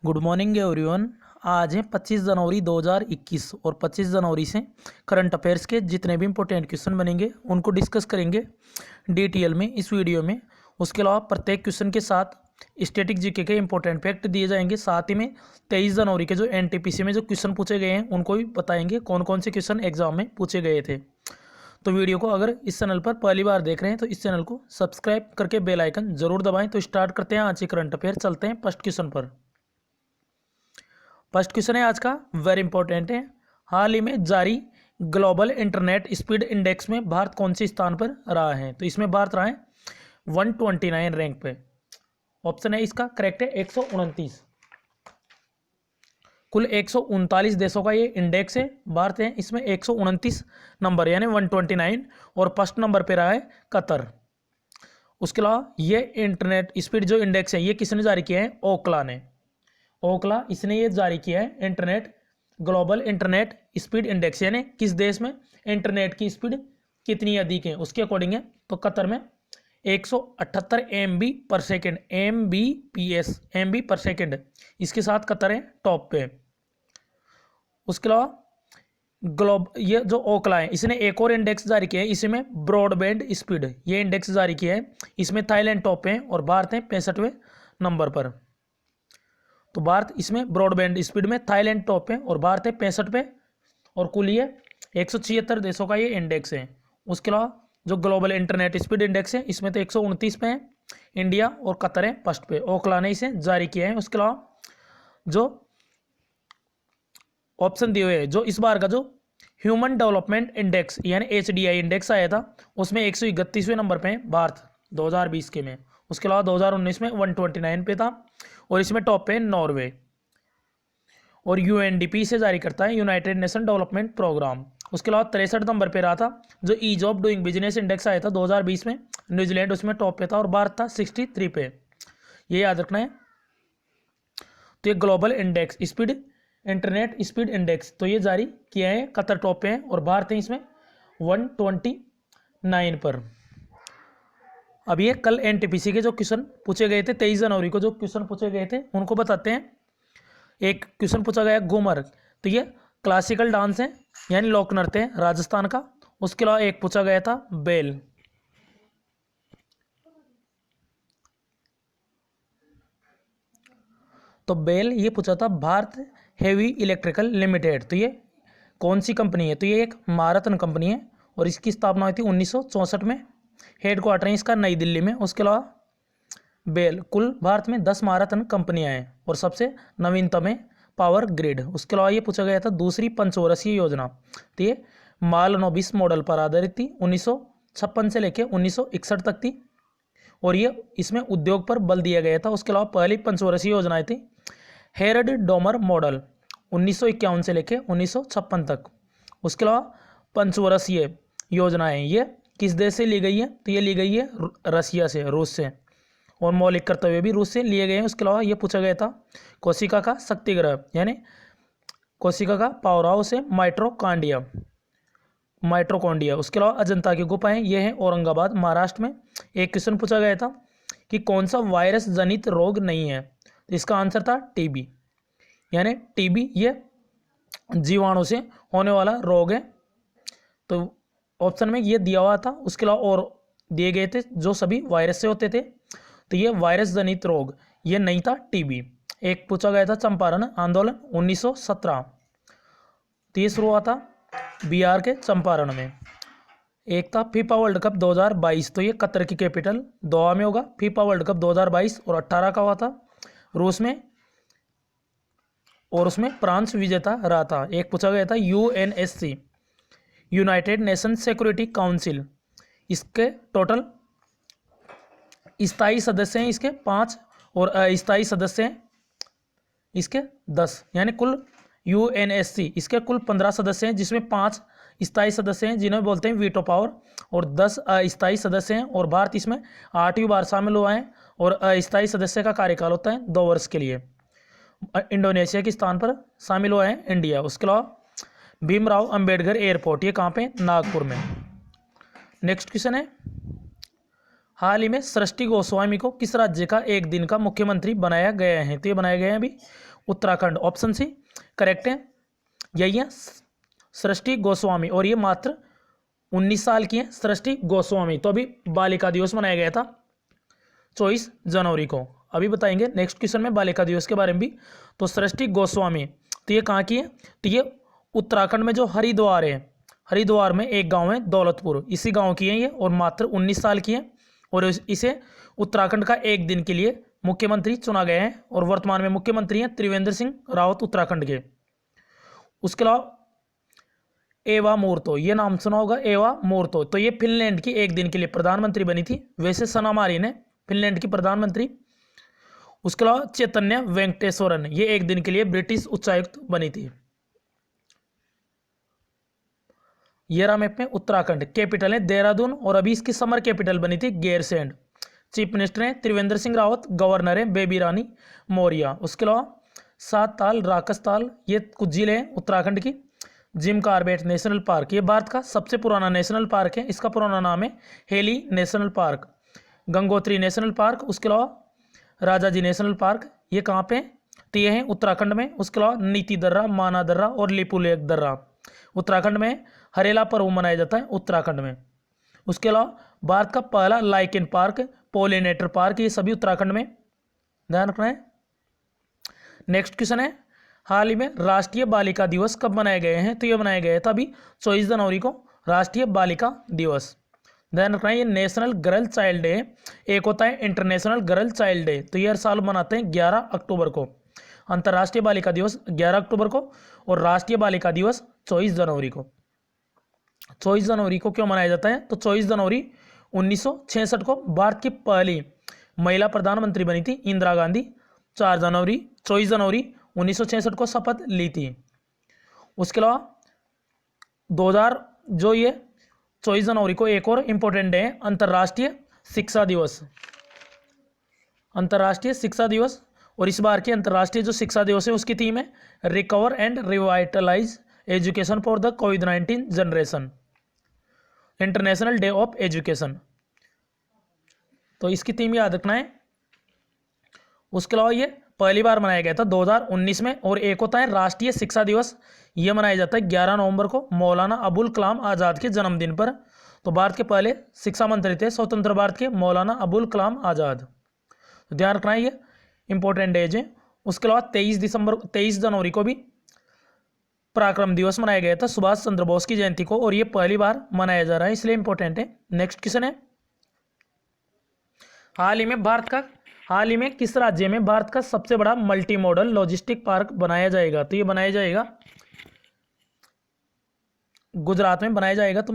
Good morning everyone. आज है 25 जनवरी 2021 और 25 जनवरी से करंट अफेयर्स के जितने भी इंपॉर्टेंट क्वेश्चन बनेंगे उनको डिस्कस करेंगे डिटेल में इस वीडियो में। उसके अलावा प्रत्येक क्वेश्चन के साथ स्टैटिक जीके के इंपॉर्टेंट फैक्ट दिए जाएंगे। साथ ही में 23 जनवरी के जो एनटीपीसी में जो क्वेश्चन पूछे गए हैं उनको भी बताएंगे कौन कौन से क्वेश्चन एग्जाम में पूछे गए थे। तो वीडियो को अगर इस चैनल पर पहली बार देख रहे हैं तो इस चैनल को सब्सक्राइब करके बेल आइकन जरूर दबाएं। तो स्टार्ट करते हैं आज के करंट अफेयर। चलते हैं फर्स्ट क्वेश्चन पर। फर्स्ट क्वेश्चन है आज का, वेरी इंपॉर्टेंट है। हाल ही में जारी ग्लोबल इंटरनेट स्पीड इंडेक्स में भारत कौन से स्थान पर रहा है? तो इसमें भारत रहा है 129 रैंक पे। ऑप्शन है इसका करेक्ट है 129। कुल 139 देशों का ये इंडेक्स है, भारत है इसमें 129 नंबर यानी 129 और फर्स्ट नंबर पे रहा है कतर। उसके अलावा ये इंटरनेट स्पीड जो इंडेक्स है ये किसने जारी किया है? ओकला ने। ओकला इसने ये जारी किया है internet global internet speed index, यानी किस देश में इंटरनेट की स्पीड कितनी अधिक है उसके अकॉर्डिंग है। तो कतर में 178 MB पर सेकेंड, MB पर सेकेंड, इसके साथ कतर है टॉप पे। उसके अलावा ये जो ओकला है इसने एक और इंडेक्स जारी किया है, इसमें ब्रॉडबैंड स्पीड ये इंडेक्स जारी किया है। इसमें थाईलैंड टॉप पे है और भारत है 65वें नंबर पर। तो भारत इसमें ब्रॉडबैंड स्पीड में थाईलैंड टॉप पे और भारत है 65 पे। और कुल ये 176 देशों का ये इंडेक्स है। उसके अलावा जो ग्लोबल इंटरनेट स्पीड इंडेक्स है इसमें तो 129 पे है, इंडिया और कतर है फर्स्ट पे। ओकला ने इसे जारी किया है। उसके अलावा जो ऑप्शन दिए हुए हैं, जो इस बार का जो ह्यूमन डेवलपमेंट इंडेक्स यानी HDI इंडेक्स आया था उसमें 131वें नंबर पे है भारत 2020 के में। उसके अलावा 2019 में 129 पे था और इसमें टॉप पे है नॉर्वे। और UNDP से जारी करता है यूनाइटेड नेशन डेवलपमेंट प्रोग्राम। उसके अलावा 63 नंबर पे रहा था जो ease of doing business index आया था 2020 में, न्यूजीलैंड उसमें टॉप पे था और भारत था 63 पे। ये याद रखना है। तो ये global index speed internet speed index तो ये जारी किया है, कतर टॉप पे है और भारत है इसमें 129 पर। अब ये कल एनटीपीसी के जो क्वेश्चन पूछे गए थे 23 जनवरी को जो क्वेश्चन पूछे गए थे उनको बताते हैं। एक क्वेश्चन पूछा गया घूमर, तो ये क्लासिकल डांस है यानी लोक नृत्य है राजस्थान का। उसके अलावा एक पूछा गया था बेल। तो बेल ये पूछा था भारत हेवी इलेक्ट्रिकल लिमिटेड, तो ये कौन सी कंपनी है? तो ये एक महारत्न कंपनी है और इसकी स्थापना हुई थी 1964 में। हेडक्वार्टर है इसका नई दिल्ली में। उसके अलावा बेल कुल भारत में 10 महारत्न कंपनियां हैं और सबसे नवीनतम है पावर ग्रिड। उसके अलावा ये पूछा गया था दूसरी पंचवर्षीय योजना, तो ये मालनोबिस मॉडल पर आधारित थी, 1956 से लेकर 1961 तक थी और ये इसमें उद्योग पर बल दिया गया था। उसके अलावा पहली पंचवर्षीय योजनाएं थी हेरड डोमर मॉडल 1951 से लेकर 1956 तक। उसके अलावा पंचवर्षीय योजनाएं ये किस देश से ली गई है? तो ये ली गई है रसिया से, रूस से, और मौलिक कर्तव्य भी रूस से लिए गए हैं। उसके अलावा ये पूछा गया था कोशिका का शक्तिग्रह यानी कोशिका का पावर हाउस है माइट्रोकॉन्ड्रिया। उसके अलावा अजंता की गुफाएं ये हैं औरंगाबाद महाराष्ट्र में। एक क्वेश्चन पूछा गया था कि कौन सा वायरस जनित रोग नहीं है? तो इसका आंसर था टीबी, यानी टीबी ये जीवाणु से होने वाला रोग है। तो ऑप्शन में ये दिया हुआ था। उसके अलावा और दिए गए थे जो सभी वायरस से होते थे, तो ये वायरस जनित रोग ये नहीं था टीबी। एक पूछा गया था चंपारण आंदोलन 1917, तो ये शुरू हुआ था बिहार के चंपारण में। एक था फीफा वर्ल्ड कप 2022, तो ये कतर की कैपिटल दोहा में होगा। फीफा वर्ल्ड कप 2022 और 18 का हुआ था रूस में और उसमें फ्रांस विजेता रहा था। एक पूछा गया था UNSC United nation security council, इसके टोटल स्थायी सदस्य हैं इसके 5 और अस्थायी सदस्य हैं इसके 10, यानी कुल UNSC इसके कुल 15 सदस्य हैं जिसमें 5 स्थायी सदस्य हैं जिन्हें बोलते हैं वीटो पावर और 10 अस्थायी सदस्य हैं। और भारत इसमें 8वीं बार शामिल हुआ है और अस्थायी सदस्य का कार्यकाल होता है 2 वर्ष के लिए। इंडोनेशिया के स्थान पर शामिल हुआ है इंडिया। उसके अलावा भीमराव अंबेडकर एयरपोर्ट ये कहाँ पे? नागपुर में। नेक्स्ट क्वेश्चन है हाल ही में सृष्टि गोस्वामी को किस राज्य का एक दिन का मुख्यमंत्री बनाया गया है? तो ये बनाए गए हैं अभी उत्तराखंड, ऑप्शन सी करेक्ट है, यही है सृष्टि गोस्वामी, और ये मात्र 19 साल की है सृष्टि गोस्वामी। तो अभी बालिका दिवस मनाया गया था 24 जनवरी को। अभी बताएंगे नेक्स्ट क्वेश्चन में बालिका दिवस के बारे में भी। तो सृष्टि गोस्वामी तो ये कहाँ की है? तो ये उत्तराखंड में जो हरिद्वार है, हरिद्वार में एक गांव है दौलतपुर, इसी गांव की है ये, और मात्र 19 साल की है, और इसे उत्तराखंड का एक दिन के लिए मुख्यमंत्री चुना गया है, और वर्तमान में मुख्यमंत्री हैं त्रिवेंद्र सिंह रावत उत्तराखंड के। उसके अलावा एवा मूर्तो, ये नाम सुना होगा एवा मूर्तो, तो ये फिनलैंड की एक दिन के लिए प्रधानमंत्री बनी थी। वैसे सना मारिन है फिनलैंड की प्रधानमंत्री। उसके अलावा चैतन्य वेंकटेश्वरन, ये एक दिन के लिए ब्रिटिश उच्चायुक्त बनी थी। ये रहा मैप में उत्तराखंड। कैपिटल है देहरादून, और अभी इसकी समर कैपिटल बनी थी गैरसैंड। चीफ मिनिस्टर हैं त्रिवेंद्र सिंह रावत, गवर्नर है बेबी रानी मौर्य। उसके अलावा सात ताल, राकस ताल, ये कुछ जिले हैं उत्तराखंड की। जिम कार्बेट नेशनल पार्क, ये भारत का सबसे पुराना नेशनल पार्क है, इसका पुराना नाम है heli national park. Gangotri national park, उसके अलावा राजाजी नेशनल पार्क, ये कहाँ पे? तो ये है उत्तराखंड में। उसके अलावा नीति दर्रा, माना दर्रा और लिपुलेख दर्रा उत्तराखंड में। हरेला पर्व मनाया जाता है उत्तराखंड में। उसके अलावा भारत का पहला लाइकेन पार्क, पोलिनेटर पार्क, ये सभी उत्तराखंड में, ध्यान रखना है। नेक्स्ट क्वेश्चन है हाल ही में राष्ट्रीय बालिका दिवस कब मनाए गए हैं? तो ये मनाया गया था अभी 24 जनवरी को राष्ट्रीय बालिका दिवस। ध्यान रखना है ये नेशनल गर्ल चाइल्ड डे, एक होता है इंटरनेशनल गर्ल चाइल्ड डे, तो ये हर साल मनाते हैं 11 अक्टूबर को। अंतर्राष्ट्रीय बालिका दिवस 11 अक्टूबर को, और राष्ट्रीय बालिका दिवस 24 जनवरी को। 24 जनवरी को क्यों मनाया जाता है? तो 24 जनवरी 1966 को भारत की पहली महिला प्रधानमंत्री बनी थी इंदिरा गांधी। 24 जनवरी 1966 को शपथ ली थी। उसके अलावा 2000 जो ये 24 जनवरी को एक और इम्पोर्टेंट डे है अंतर्राष्ट्रीय शिक्षा दिवस। अंतर्राष्ट्रीय शिक्षा दिवस, और इस बार की अंतर्राष्ट्रीय जो शिक्षा दिवस है उसकी थीम है recover and revitalise education for the covid generation, international day of education. तो इसकी थीम याद रखना है। उसके अलावा ये पहली बार मनाया गया था 2019 में, और एक होता है राष्ट्रीय शिक्षा दिवस, ये मनाया जाता है 11 नवंबर को मौलाना अबुल कलाम आज़ाद के जन्मदिन पर। तो भारत के पहले शिक्षा मंत्री थे स्वतंत्र भारत के मौलाना अबुल कलाम आज़ाद, तो ध्यान रखना है ये इंपॉर्टेंट डेज है। उसके अलावा 23 जनवरी को भी पराक्रम दिवस मनाया गया था सुभाष चंद्र बोस की जयंती को, और ये पहली बार मनाया जा रहा है इसलिए इंपॉर्टेंट है। नेक्स्ट क्वेश्चन है हाल ही में किस राज्य में भारत का सबसे बड़ा मल्टी मॉडल लॉजिस्टिक पार्क बनाया जाएगा? तो ये बनाया जाएगा गुजरात में बनाया जाएगा। तो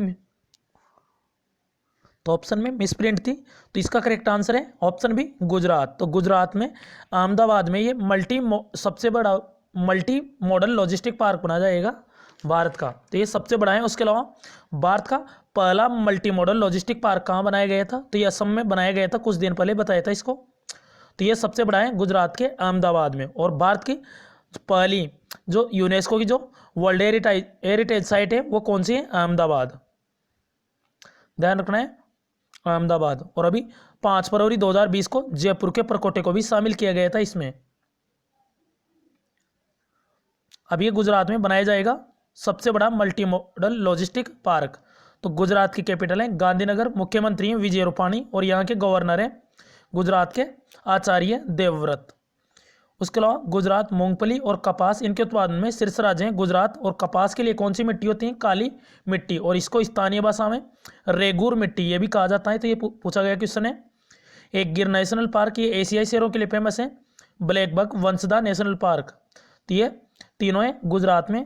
ऑप्शन में मिसप्रिंट थी, तो इसका करेक्ट आंसर है ऑप्शन बी गुजरात। तो गुजरात में अहमदाबाद में ये सबसे बड़ा मल्टी मॉडल लॉजिस्टिक पार्क बनाया जाएगा भारत का, तो ये सबसे बड़ा है। उसके अलावा भारत का पहला मल्टी मॉडल लॉजिस्टिक पार्क कहाँ बनाया गया था? तो ये असम में बनाया गया था, कुछ दिन पहले बताया था इसको। तो ये सबसे बड़ा है गुजरात के अहमदाबाद में। और भारत की पहली जो यूनेस्को की जो वर्ल्ड हेरिटेज साइट है वो कौन सी है? अहमदाबाद, ध्यान रखना है अहमदाबाद। और अभी 5 फरवरी 2020 को जयपुर के परकोटे को भी शामिल किया गया था इसमें। अब ये गुजरात में बनाया जाएगा सबसे बड़ा मल्टी मॉडल लॉजिस्टिक पार्क। तो गुजरात की कैपिटल है गांधीनगर, मुख्यमंत्री हैं विजय रूपाणी, और यहाँ के गवर्नर हैं गुजरात के आचार्य देवव्रत। उसके अलावा गुजरात मूंगफली और कपास इनके उत्पादन में शीर्ष राज्य हैं गुजरात। और कपास के लिए कौन सी मिट्टी होती है? काली मिट्टी, और इसको स्थानीय भाषा में रेगूर मिट्टी ये भी कहा जाता है। तो ये पूछा गया क्वेश्चन है। एक गिर नेशनल पार्क, ये एशियाई शेरों के लिए फेमस है। ब्लैकबक वंशदा नेशनल पार्क, तो ये तीनों है गुजरात में।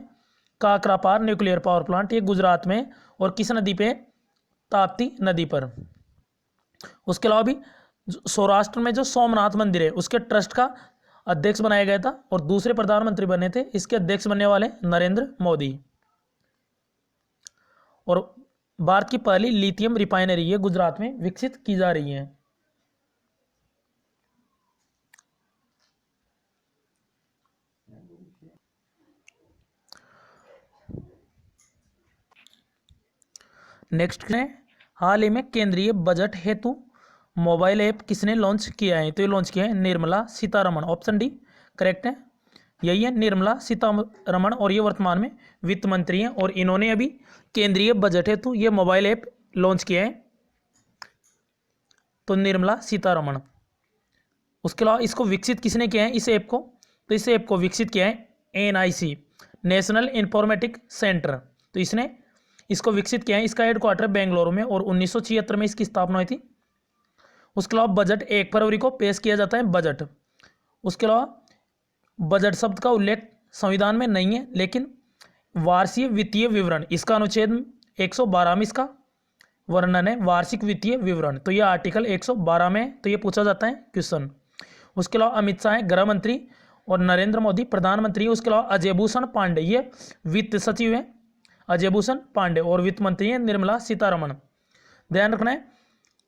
काकरापार न्यूक्लियर पावर प्लांट, ये गुजरात में, और किस नदी पे? ताप्ती नदी पर। उसके अलावा भी सौराष्ट्र में जो सोमनाथ मंदिर है उसके ट्रस्ट का अध्यक्ष बनाया गया था, और दूसरे प्रधानमंत्री बने थे इसके अध्यक्ष बनने वाले नरेंद्र मोदी। और भारत की पहली लिथियम रिफाइनरी ये गुजरात में विकसित की जा रही है। नेक्स्ट है हाल ही में केंद्रीय बजट हेतु मोबाइल ऐप किसने लॉन्च किया है? तो ये लॉन्च किया है Nirmala Sitharaman, option D correct है। यही है निर्मला सीतारमण, और ये वर्तमान में वित्त मंत्री हैं और इन्होंने अभी केंद्रीय बजट है तो ये मोबाइल ऐप लॉन्च किया है, तो निर्मला सीतारमण। उसके अलावा इसको विकसित किसने किया है इस ऐप को? तो इस ऐप को विकसित किया है एनआईसी, नेशनल इंफॉर्मेटिक सेंटर, तो इसने इसको विकसित किया है। इसका हेडक्वार्टर बेंगलुरु में और 1976 में इसकी स्थापना हुई थी। उसके अलावा बजट 1 फरवरी को पेश किया जाता है बजट। उसके अलावा बजट शब्द का उल्लेख संविधान में नहीं है, लेकिन वार्षिक वित्तीय विवरण इसका अनुच्छेद 112 में इसका वर्णन है, वार्षिक वित्तीय विवरण, तो ये आर्टिकल 112 में, तो ये पूछा जाता है क्वेश्चन। उसके अलावा अमित शाह गृह मंत्री और नरेंद्र मोदी प्रधानमंत्री। उसके अलावा अजय भूषण पांडे ये वित्त सचिव है, अजय भूषण पांडे, और वित्त मंत्री है निर्मला सीतारमण। ध्यान रखना है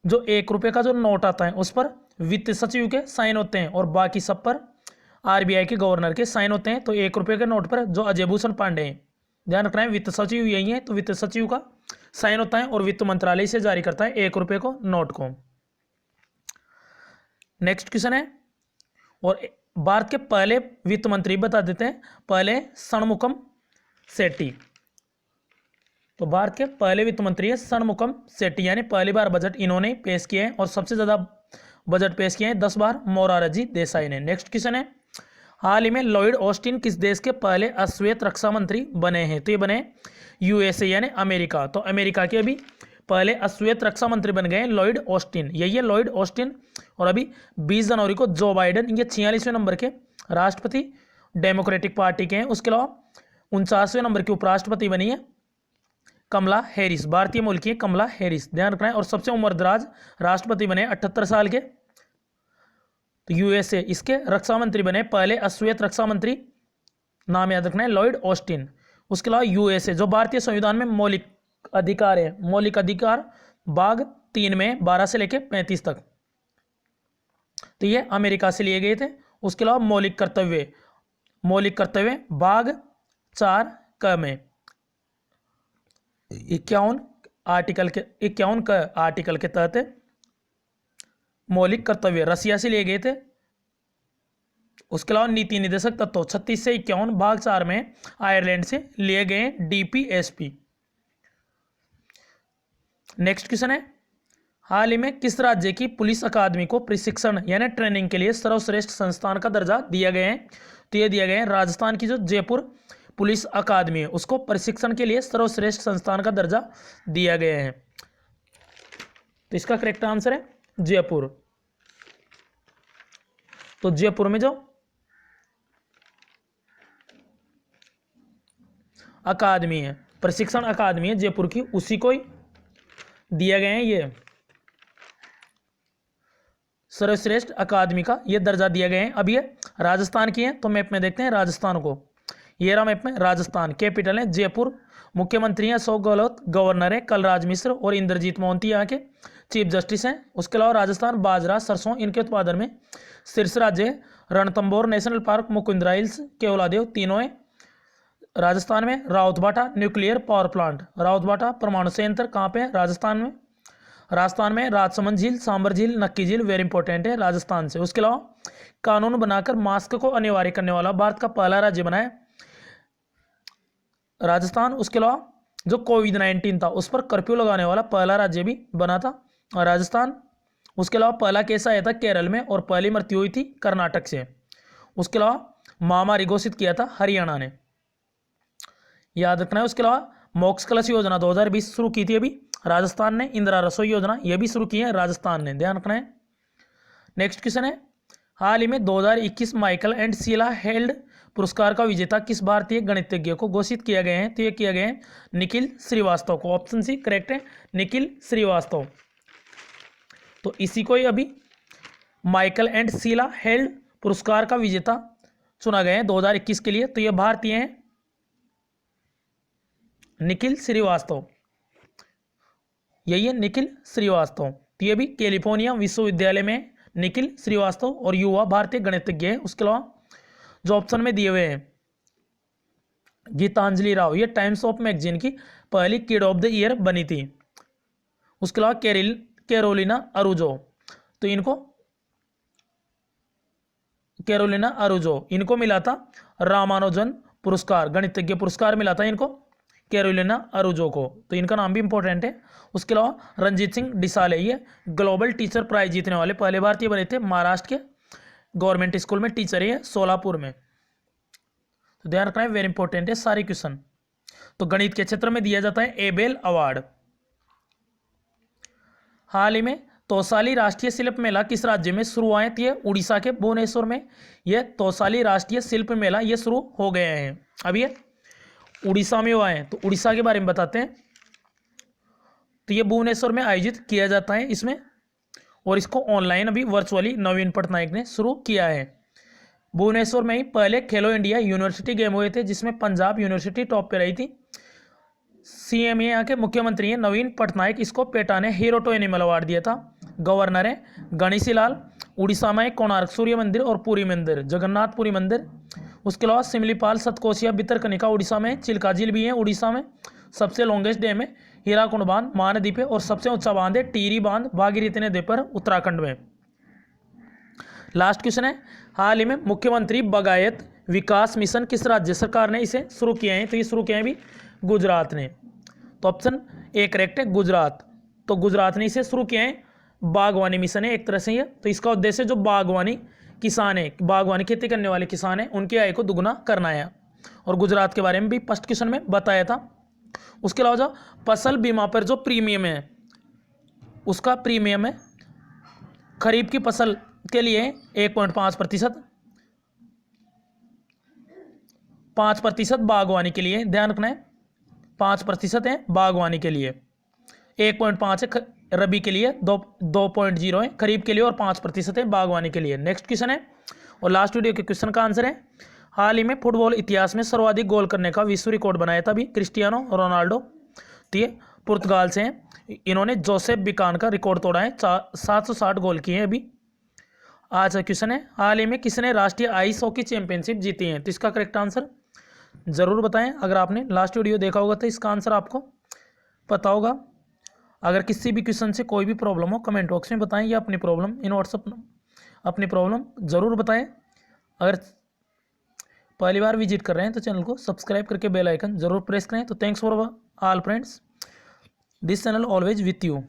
जो 1 रुपये का जो नोट आता है उस पर वित्त सचिव के साइन होते हैं और बाकी सब पर आरबीआई के गवर्नर के साइन होते हैं। तो 1 रुपये के नोट पर जो अजय भूषण पांडे हैं, ध्यान रखना है वित्त सचिव यही है, तो वित्त सचिव का साइन होता है और वित्त मंत्रालय से जारी करता है 1 रुपये को नोट को। नेक्स्ट क्वेश्चन है, और भारत के पहले वित्त मंत्री बता देते हैं, पहले षणमुखम सेठी। तो भारत के पहले वित्त मंत्री है षणमुखम सेठी, यानी पहली बार बजट इन्होंने पेश किए हैं और सबसे ज्यादा बजट पेश किए हैं 10 बार मोरारजी देसाई ने। नेक्स्ट क्वेश्चन है, हाल ही में लॉयड ऑस्टिन किस देश के पहले अश्वेत रक्षा मंत्री बने हैं? तो ये बने यूएसए यानी अमेरिका, तो अमेरिका के अभी पहले अश्वेत रक्षा मंत्री बन गए लॉयड ऑस्टिन, यही है लॉयड ऑस्टिन। और अभी 20 जनवरी को जो बाइडेन ये 46वें नंबर के राष्ट्रपति डेमोक्रेटिक पार्टी के हैं। उसके अलावा 49वें नंबर की उपराष्ट्रपति बनी है कमला हैरिस, भारतीय मूल की कमला हैरिस, ध्यान रखना है। और सबसे उम्रदराज राष्ट्रपति बने 78 साल के, तो यूएसए इसके रक्षा मंत्री बने पहले अश्वेत रक्षा मंत्री, नाम याद रखना है लॉयड ऑस्टिन। उसके अलावा यूएसए जो भारतीय संविधान में मौलिक अधिकार है, मौलिक अधिकार भाग 3 में 12 से लेकर 35 तक, तो ये अमेरिका से लिए गए थे। उसके अलावा मौलिक कर्तव्य भाग 4 क में 51 आर्टिकल के तहत मौलिक कर्तव्य रसिया से लिए गए थे। उसके अलावा नीति निर्देशक तत्व 36 से 51 भाग 4 में आयरलैंड से लिए गए डीपीएसपी। नेक्स्ट क्वेश्चन है, हाल ही में किस राज्य की पुलिस अकादमी को प्रशिक्षण यानी ट्रेनिंग के लिए सर्वश्रेष्ठ संस्थान का दर्जा दिया गया है? तो ये दिया गया है राजस्थान की जो जयपुर पुलिस अकादमी है उसको प्रशिक्षण के लिए सर्वश्रेष्ठ संस्थान का दर्जा दिया गया है, तो इसका करेक्ट आंसर है जयपुर। तो जयपुर में जो अकादमी है, प्रशिक्षण अकादमी है जयपुर की, उसी को ही दिया गया है ये सर्वश्रेष्ठ अकादमी का ये दर्जा दिया गया है। अब ये राजस्थान की है, तो मैप में देखते हैं राजस्थान को। ये रहा मैप में राजस्थान, कैपिटल है जयपुर, मुख्यमंत्री हैं अशोक गहलोत, गवर्नर है कलराज मिश्र और इंद्रजीत मोहंती यहाँ के चीफ जस्टिस हैं। उसके अलावा राजस्थान बाजरा सरसों इनके उत्पादन में शीर्ष राज्य है। Ranthambore national park, Mukundra hills, Keoladeo तीनों है राजस्थान में। राउतभाटा न्यूक्लियर पावर प्लांट, राउतभाटा परमाणु संयंत्र कहाँ पे है? राजस्थान में राजसमंद झील, सांबर झील, नक्की झील वेरी इंपॉर्टेंट है राजस्थान से। उसके अलावा कानून बनाकर मास्क को अनिवार्य करने वाला भारत का पहला राज्य बना है राजस्थान। उसके अलावा जो कोविड-19 था उस पर कर्फ्यू लगाने वाला पहला राज्य भी बना था राजस्थान। उसके अलावा पहला केस आया था केरल में और पहली मृत्यु हुई थी कर्नाटक से। उसके अलावा महामारी घोषित किया था हरियाणा ने, याद रखना है। उसके अलावा मोक्ष कलश योजना 2020 शुरू की थी अभी राजस्थान ने। इंदिरा रसोई योजना ये भी शुरू की है राजस्थान ने, ध्यान रखना है। नेक्स्ट क्वेश्चन है, हाल ही में 2021 माइकल एंड शीला हेल्ड पुरस्कार का विजेता किस भारतीय गणितज्ञ को घोषित किया गया है? तो ये किया गया है निखिल श्रीवास्तव को, ऑप्शन सी करेक्ट है निखिल श्रीवास्तव। तो इसी को ही अभी माइकल एंड शीला हेल्ड पुरस्कार का विजेता चुना गया है 2021 के लिए, तो ये भारतीय हैं निखिल श्रीवास्तव, यही है निखिल श्रीवास्तव। तो ये भी कैलिफोर्निया विश्वविद्यालय में निखिल श्रीवास्तव और युवा भारतीय गणितज्ञ है। उसके अलावा जो ऑप्शन में दिए हुए हैं गीतांजलि राव, ये टाइम्स ऑफ मैगजीन की पहली किड ऑफ द ईयर बनी थी। उसके अलावा कैरोलिना अरूजो तो इनको कैरोलिना अरुजो, इनको मिला था रामानुजन पुरस्कार, गणितज्ञ पुरस्कार मिला था इनको कैरोलिना अरुजो को, तो इनका नाम भी इंपॉर्टेंट है। उसके अलावा रंजीत सिंह डिसाले, ये ग्लोबल टीचर प्राइज जीतने वाले पहले भारतीय बने थे, महाराष्ट्र के गवर्नमेंट स्कूल में टीचर है सोलापुर में। तो ध्यान रखना है, वेरी इंपॉर्टेंट है सारे क्वेश्चन। तो गणित के क्षेत्र में दिया जाता है एबेल अवार्ड। हाल ही में तौसाली राष्ट्रीय शिल्प मेला किस राज्य में शुरू हुआ है? तो ये उड़ीसा के भुवनेश्वर में ये तौसाली राष्ट्रीय शिल्प मेला ये शुरू हो गए हैं। अब ये उड़ीसा में हुआ है, तो उड़ीसा के बारे में बताते हैं। तो ये भुवनेश्वर में आयोजित किया जाता है इसमें, और इसको ऑनलाइन अभी वर्चुअली नवीन पटनायक ने शुरू किया है। भुवनेश्वर में ही पहले खेलो इंडिया यूनिवर्सिटी गेम हुए थे, जिसमें पंजाब यूनिवर्सिटी टॉप पे रही थी। सीएम यहाँ के मुख्यमंत्री हैं नवीन पटनायक, इसको पेटा ने हीरो टू एनिमल अवार्ड दिया था। गवर्नर है गणेशी लाल। उड़ीसा में कोणार्क सूर्य मंदिर और पुरी मंदिर, जगन्नाथपुरी मंदिर। उसके अलावा सिमलीपाल, सतकोशिया, भितरकनिका उड़ीसा में, चिल्का झील भी है उड़ीसा में। सबसे लॉन्गेस्ट डैम है हीराकुंड बांध महानदी पे, और सबसे ऊंचा बांध है टिहरी बांध भागीरथी नदी पर उत्तराखंड में। लास्ट क्वेश्चन है, हाल ही में मुख्यमंत्री बागायत विकास मिशन किस राज्य सरकार ने इसे शुरू किए हैं? तो ये शुरू किए हैं भी गुजरात ने। तो ऑप्शन ए करेक्ट है, गुजरात। तो गुजरात ने इसे शुरू किया है। बागवानी मिशन है एक तरह से ये। तो इसका उद्देश्य जो बागवानी किसान है, बागवानी खेती करने वाले किसान हैं, उनकी आय को दुगुना करना है। और गुजरात के बारे में भी फर्स्ट क्वेश्चन में बताया था। उसके अलावा जो फसल बीमा पर जो प्रीमियम है, उसका प्रीमियम है खरीफ की फसल के लिए 1.5%, 5% बागवानी के लिए, ध्यान रखना है 5% है बागवानी के लिए, 1.5 है रबी के लिए, 2.0 है खरीफ के लिए, और 5% है बागवानी के लिए। नेक्स्ट क्वेश्चन है और लास्ट वीडियो के क्वेश्चन का आंसर है, हाल ही में फुटबॉल इतिहास में सर्वाधिक गोल करने का विश्व रिकॉर्ड बनाया था भी क्रिस्टियानो रोनाल्डो। तो ये पुर्तगाल से हैं, इन्होंने जोसेफ बिकान का रिकॉर्ड तोड़ा है, 760 गोल किए हैं अभी। आज का क्वेश्चन है, हाल ही में किसने राष्ट्रीय आइस हॉकी चैंपियनशिप जीती है? तो इसका करेक्ट आंसर ज़रूर बताएं। अगर आपने लास्ट वीडियो देखा होगा तो इसका आंसर आपको पता होगा। अगर किसी भी क्वेश्चन से कोई भी प्रॉब्लम हो कमेंट बॉक्स में बताएं, या अपनी प्रॉब्लम इन व्हाट्सअप अपनी प्रॉब्लम ज़रूर बताएं। अगर पहली बार विजिट कर रहे हैं तो चैनल को सब्सक्राइब करके बेल आइकन ज़रूर प्रेस करें। तो thanks for all friends, this channel always with you.